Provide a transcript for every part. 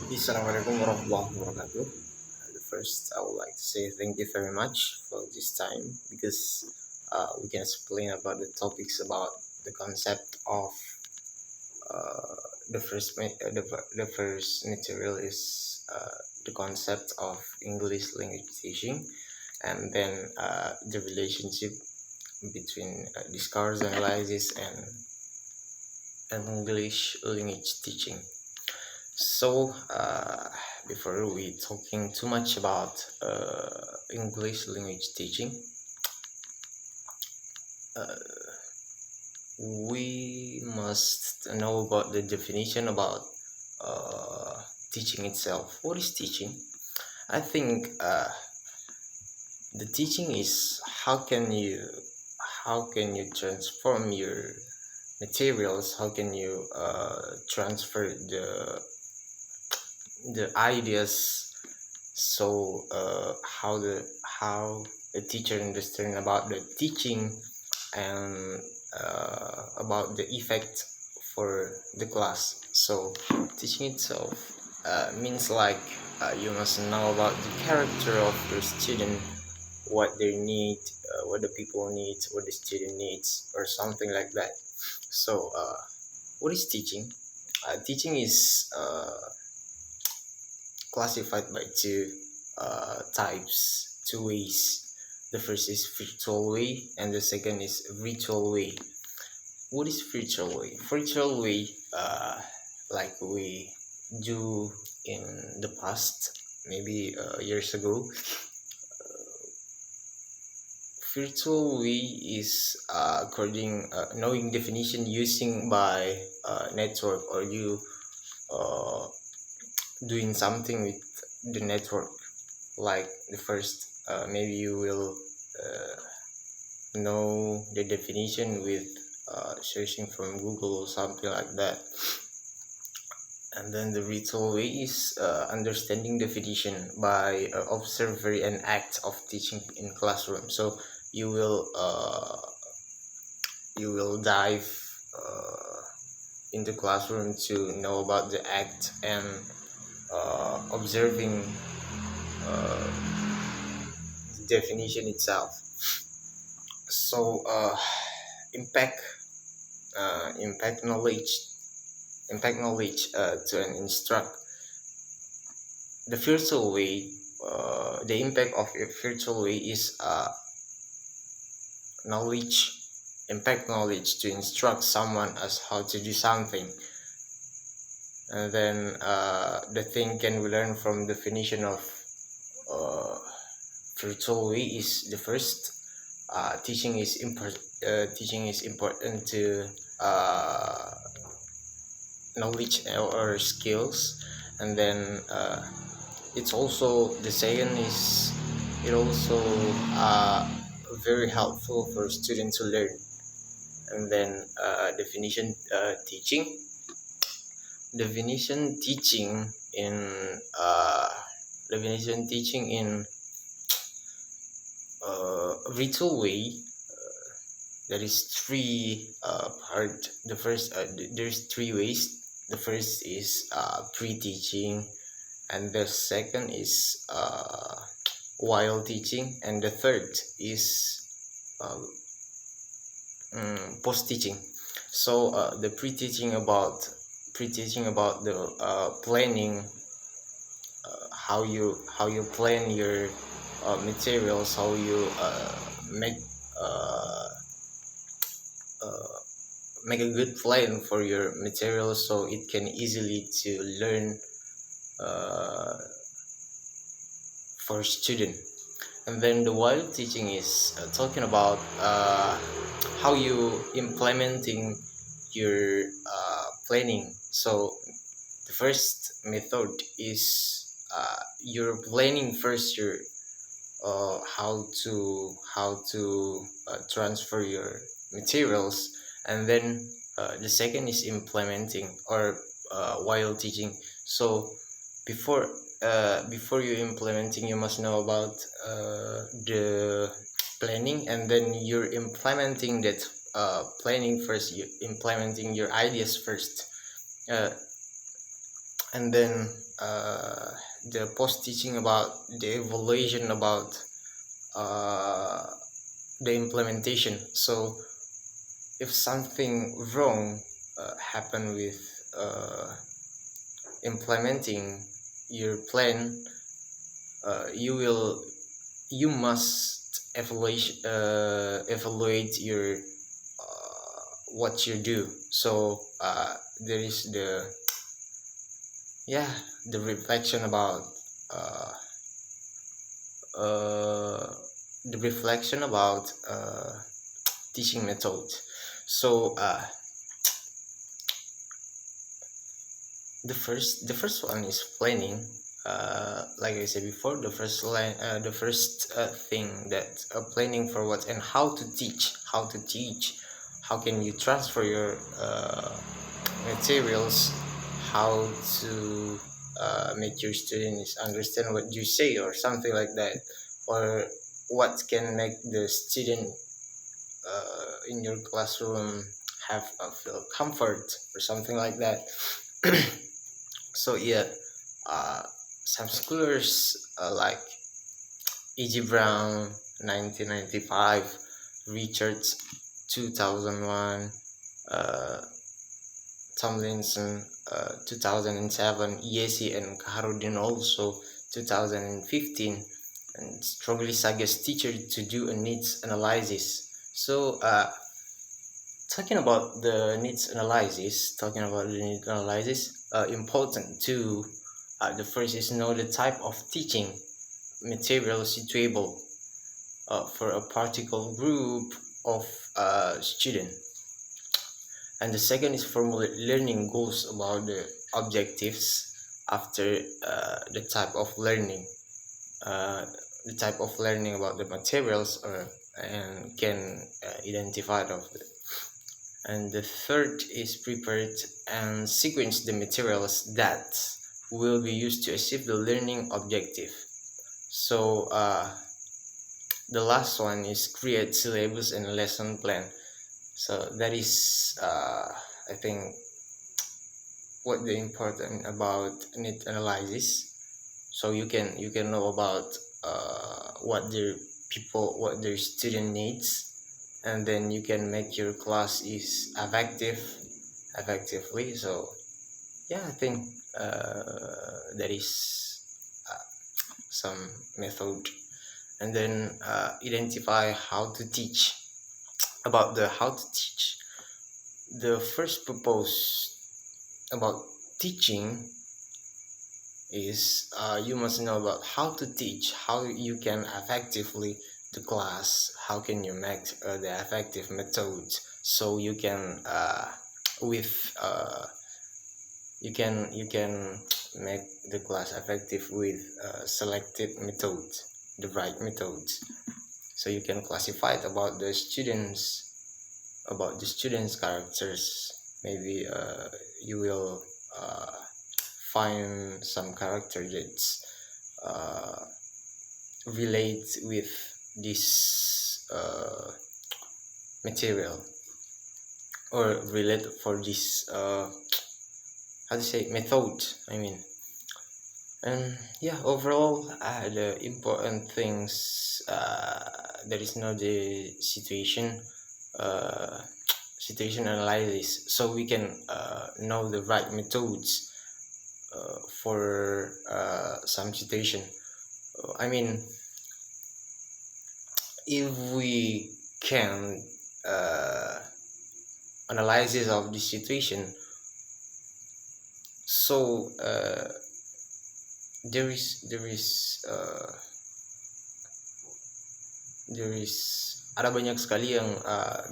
Assalamualaikum warahmatullahi wabarakatuh. First, I would like to say thank you very much for this time because we can explain about the topics about the concept of uh, the first material is the concept of English language teaching, and then the relationship between discourse analysis and English language teaching. So, before we talking too much about English language teaching, uh, we must know about the definition about teaching itself. What is teaching? I think the teaching is how can you transform your materials? How can you transfer the ideas, so how the teacher understand about the teaching, and about the effect for the class. So teaching itself means like you must know about the character of your student, what they need, what the people need, what the student needs, or something like that. So what is teaching? Teaching is classified by two ways. The first is virtual way, and the second is virtual way. What is virtual way? Virtual way, like we do in the past, maybe years ago. Virtual way is according knowing definition using by network, or you uh, doing something with the network. Like the first, maybe you will know the definition with searching from Google or something like that. And then the ritual way is understanding definition by observer and act of teaching in classroom. So you will uh, you will dive into classroom to know about the act and observing uh, the definition itself. So impact impact knowledge to an instruct. The virtual way, the impact of a virtual way is knowledge impact knowledge to instruct someone as how to do something. And then the thing can we learn from definition of uh, virtual way is the first. Teaching is important to uh, knowledge or skills. And then it's also the second is it also very helpful for students to learn. And then definition teaching in uh, definition teaching in ritual way. There is three part. The first, there's three ways. The first is pre-teaching, and the second is while teaching, and the third is uh, post-teaching. So the pre-teaching about the planning, how you plan your materials, how you make uh, uh, make a good plan for your materials so it can easily to learn uh, for student. And then the while teaching is talking about how you implementing your planning. So the first method is you're planning first your how to transfer your materials. And then the second is implementing or while teaching. So before before you implementing, you must know about the planning, and then you're implementing that planning first. You implementing your ideas first. uh, and then the post teaching about the evaluation about uh, the implementation. So if something wrong happen with uh, implementing your plan, you must evaluate your what you do. So there is yeah the reflection about uh, uh, teaching method. So the first one is planning. Like I said before, the first thing that planning for what and how to teach, how can you transfer your materials, how to make your students understand what you say or something like that, or what can make the student in your classroom have feel comfort or something like that. So yeah, uh, some scholars like E.G. Brown 1995, Richards 2001, uh, Tomlinson 2007, Yesi and Kaharudin also 2015, and strongly suggest teacher to do a needs analysis. So talking about the needs analysis, important to the first is know the type of teaching material suitable for a particular group of student, and the second is formulate learning goals about the objectives after uh, the type of learning about the materials or and can identify it of it. And the third is prepared and sequence the materials that will be used to achieve the learning objective. So the last one is create syllabus and lesson plan. So that is I think what the important about need analysis. So you can know about what their student needs, and then you can make your class is effectively. So yeah, I think that is uh, some method. And then identify how to teach. About the how to teach, the first purpose about teaching is you must know about how to teach, how you can effectively the class, how can you make the effective methods, so you can with you can make the class effective with selected methods, the right methods. So you can classify it about the students characters. Maybe you will uh, find some character that's uh, relate with this material, or relate for this how to say method, I mean. And yeah, overall the important things, there is no the uh, situation analysis, so we can know the right methods for some situation. I mean, if we can analysis of the situation, so there is ada banyak sekali yang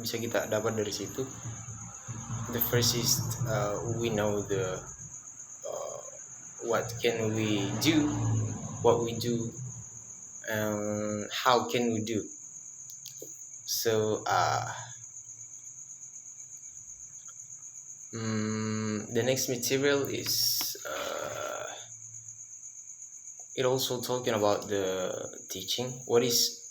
bisa kita dapat dari situ. The first is we know the what can we do, what we do, and how can we do. So the next material is it also talking about the teaching. What is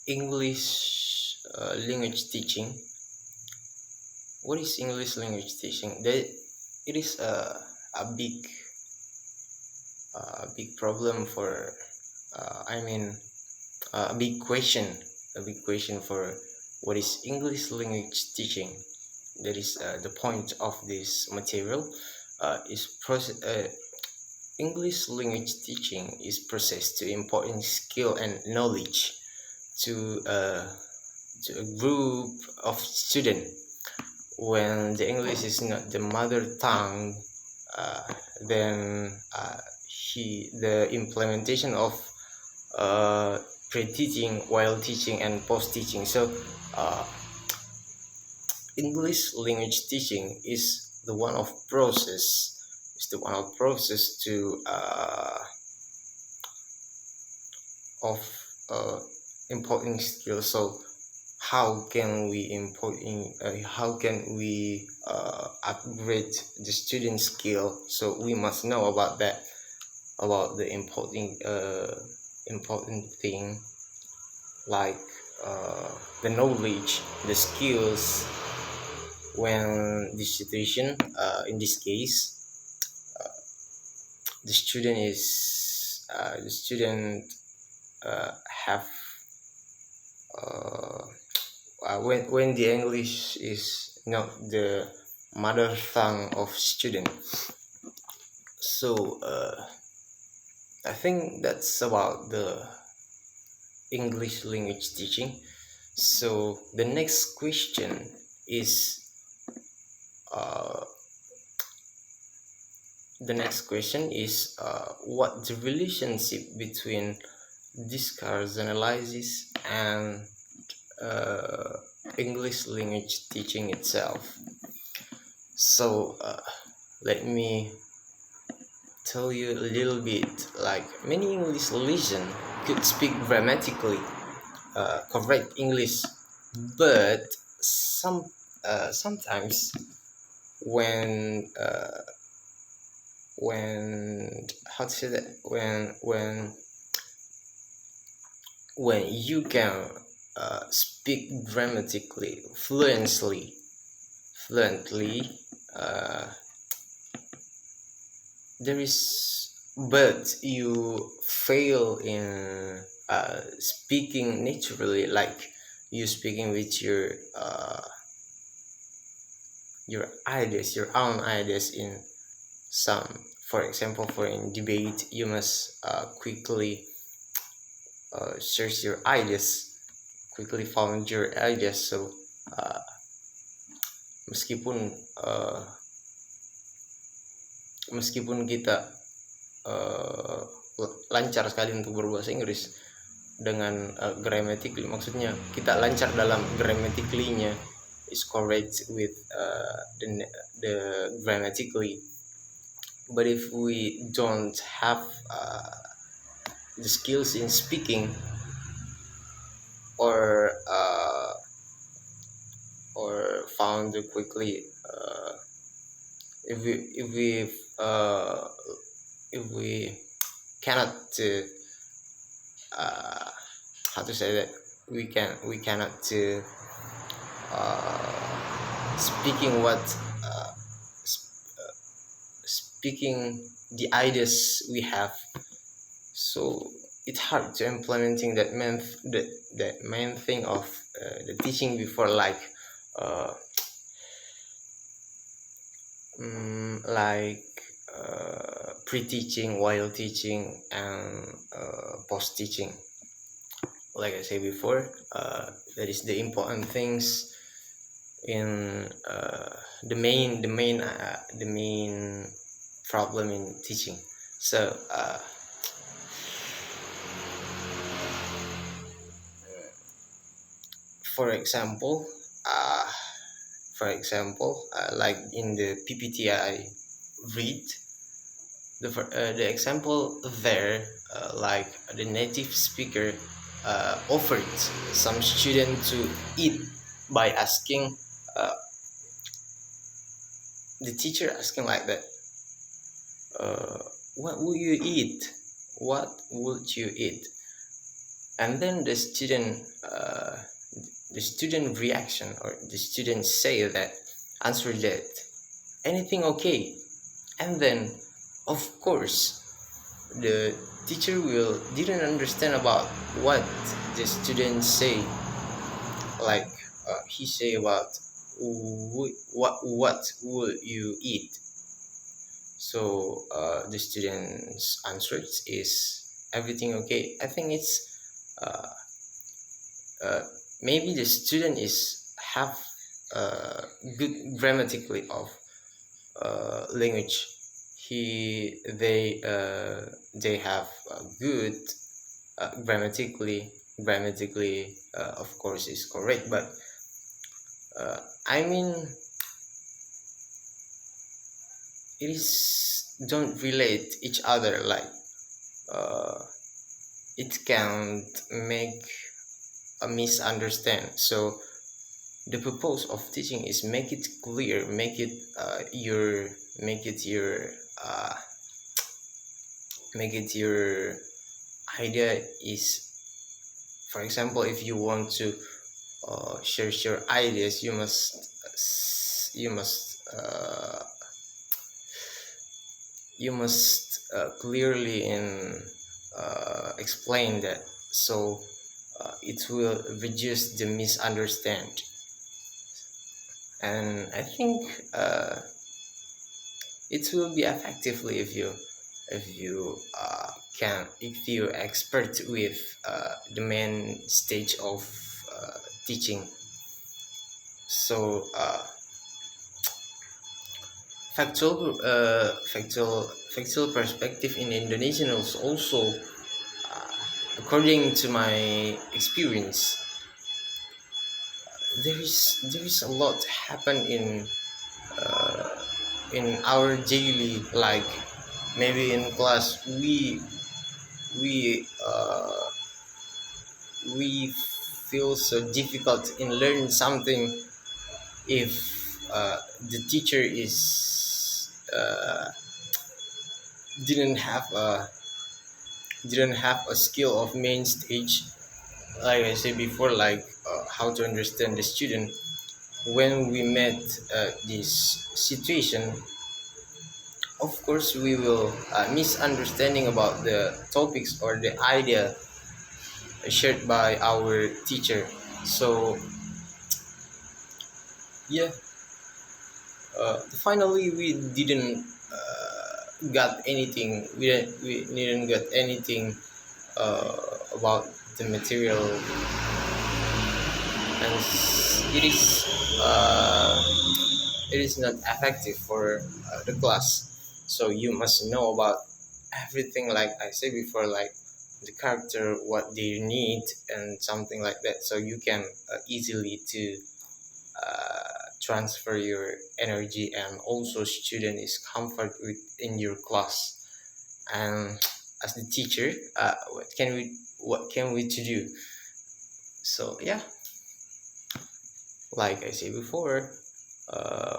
English language teaching? What is English language teaching? It is a big problem for I mean a big question, for what is English language teaching. That is the point of this material. English language teaching is process to imparting skill and knowledge to a group of students when the English is not the mother tongue. uh, then the implementation of pre-teaching, while teaching, and post-teaching. So uh, English language teaching is the one of process, to of uh, important skills. So how can we upgrade the student skill? So we must know about that, about the important thing, like the knowledge, the skills, when the situation, in this case, the student have when the English is not the mother tongue of student. So I think that's about the English language teaching. So the next question is what the relationship between discourse analysis and English language teaching itself. So let me tell you a little bit. Like, many English listeners could speak grammatically correct English, but sometimes when how to say that, when you can speak grammatically fluently, there is, but you fail in speaking naturally, like you speaking with your ideas, your own ideas. In some, for example, for in debate, you must quickly search your ideas, quickly found your ideas. So meskipun kita lancar sekali untuk berbahasa Inggris dengan grammatically, maksudnya kita lancar dalam grammatically-nya, is correct with the grammatically, but if we don't have the skills in speaking, or found quickly, if we cannot how to say that, we cannot speaking speaking the ideas we have. So it's hard to implementing that main thing of the teaching before, like pre-teaching, while teaching, and post-teaching. Like I said before, that is the important things in the main problem in teaching. So for example, like in the PPT I read, the example there, like the native speaker offered some student to eat by asking, the teacher asking like that, what will you eat? What would you eat? And then the student reaction, or the student say that, answer that, anything okay. And then of course the teacher will didn't understand about what the students say, like he say about what will you eat. So the student's answer is everything okay. I think it's uh, uh, maybe the student is have good grammatically of language. They have good grammatically of course is correct, but uh, I mean it is don't relate each other, like uh, it can make a misunderstand. So the purpose of teaching is make it clear, make it your uh, make it your idea is, for example, if you want to share your ideas, you must clearly in explain that, so it will reduce the misunderstand. And I think it will be effectively if you can if you expert with the main stage of teaching. So factual perspective in Indonesian is also, according to my experience, there is a lot happen uh, in our daily, like maybe in class we uh, we feel so difficult in learning something if the teacher is didn't have a skill of main stage, like I said before, like how to understand the student. When we met this situation, of course we will misunderstanding about the topics or the idea shared by our teacher. So yeah, finally we didn't got anything, we didn't get anything uh, about the material, and uh, it is not effective for the class. So you must know about everything, like I said before, like the character, what they need, and something like that, so you can easily to transfer your energy, and also student is comfort with in your class. And as the teacher, what can we to do? So yeah, like I said before,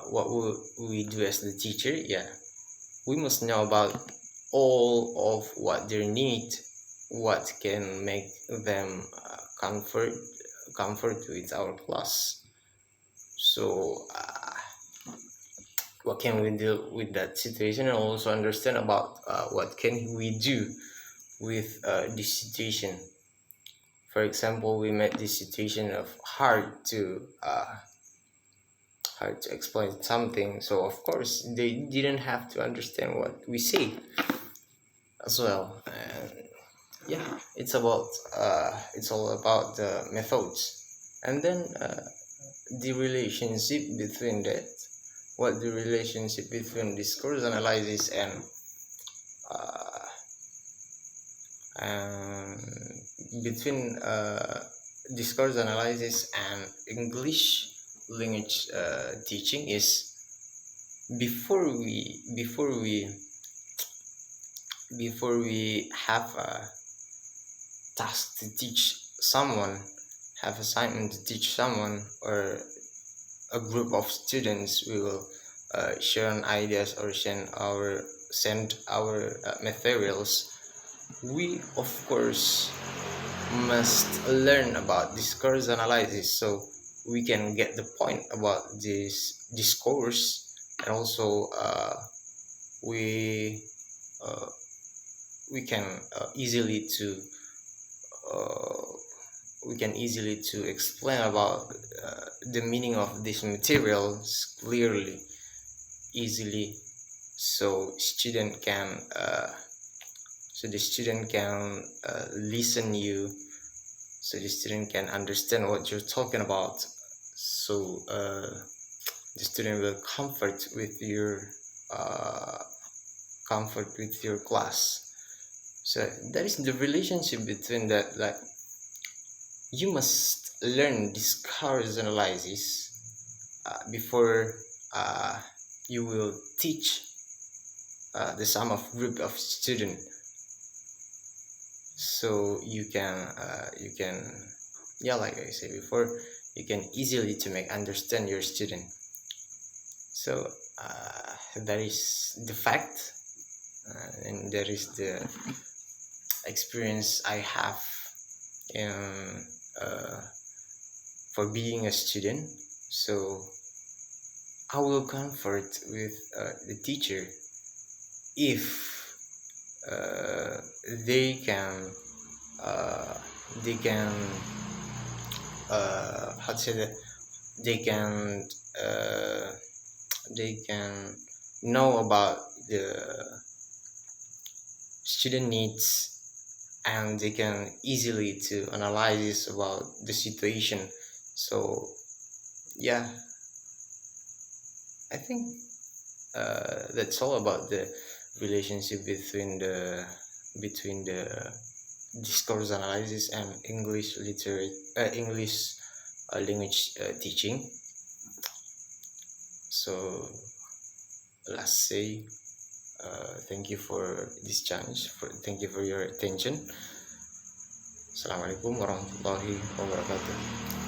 what will we do as the teacher? Yeah, we must know about all of what they need, what can make them comfort with our class. So what can we do with that situation, and also understand about what can we do with this situation. For example, we met this situation of hard to explain something, so of course they didn't have to understand what we say as well. And yeah, it's all about the methods. And then the relationship between that, what the relationship between discourse analysis uh, and between discourse analysis and English language teaching is, before we have a task to teach someone, have assignment to teach someone, or a group of students, we will share an ideas or send our materials. We of course must learn about discourse analysis, so we can get the point about this discourse, and also we uh, we can easily to uh, we can easily to explain about the meaning of these materials clearly, easily, so student can the student can listen you, so the student can understand what you're talking about, so the student will uh, comfort with your class. So that is the relationship between that, like you must learn this course analysis before uh, you will teach the sum of group of student, so you can, yeah, like I said before, you can easily to make understand your student. So that is the fact, and that is the experience I have in uh, for being a student. So I will comfort with the teacher if uh, they can uh, they can how to say that, they can uh, they can know about the student needs, and they can easily to analyze about the situation. So yeah, I think that's all about the relationship between the discourse analysis and English language teaching. So let's say thank you for this chance. Thank you for your attention. Assalamualaikum warahmatullahi wabarakatuh.